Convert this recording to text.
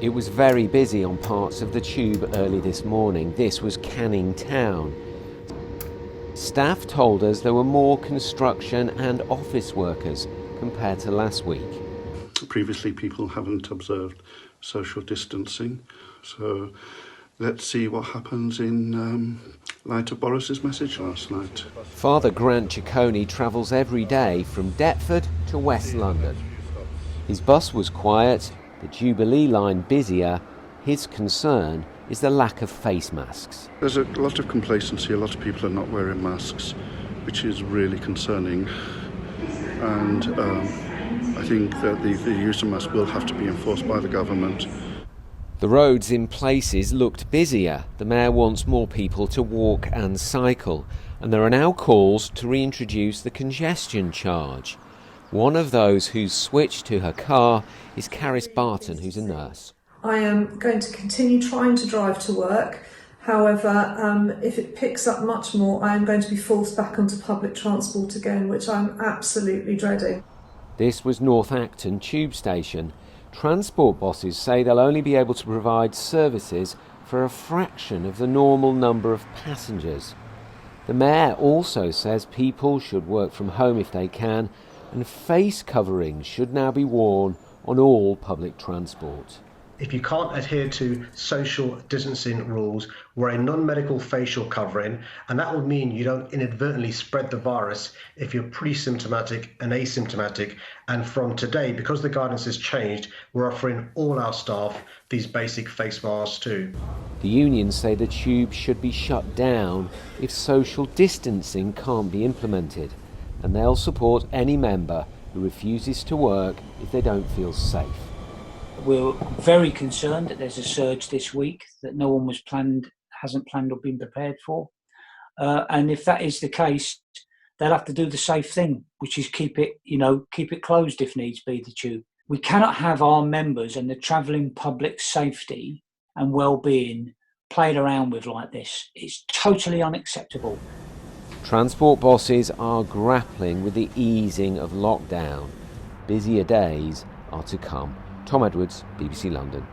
It was very busy on parts of the Tube early this morning. This was Canning Town. Staff told us there were more construction and office workers compared to last week. Previously, people haven't observed social distancing, so let's see what happens in light of Boris's message last night. Father Grant Ciccone travels every day from Deptford to West London. His bus was quiet, the Jubilee line busier. His concern is the lack of face masks. There's a lot of complacency, a lot of people are not wearing masks, which is really concerning. And I think that the use of masks will have to be enforced by the government. The roads in places looked busier. The mayor wants more people to walk and cycle, and there are now calls to reintroduce the congestion charge. One of those who's switched to her car is Caris Barton, who's a nurse. I am going to continue trying to drive to work. However, if it picks up much more, I am going to be forced back onto public transport again, which I'm absolutely dreading. This was North Acton Tube Station. Transport bosses say they'll only be able to provide services for a fraction of the normal number of passengers. The mayor also says people should work from home if they can, and face coverings should now be worn on all public transport. If you can't adhere to social distancing rules, wear a non-medical facial covering, and that would mean you don't inadvertently spread the virus if you're pre-symptomatic and asymptomatic. And from today, because the guidance has changed, we're offering all our staff these basic face masks too. The unions say the tube should be shut down if social distancing can't be implemented, and they'll support any member who refuses to work if they don't feel safe. We're very concerned that there's a surge this week that no one hasn't planned or been prepared for. And if that is the case, they'll have to do the safe thing, which is keep it closed if needs be, the tube. We cannot have our members and the travelling public's safety and well-being played around with like this. It's totally unacceptable. Transport bosses are grappling with the easing of lockdown. Busier days are to come. Tom Edwards, BBC London.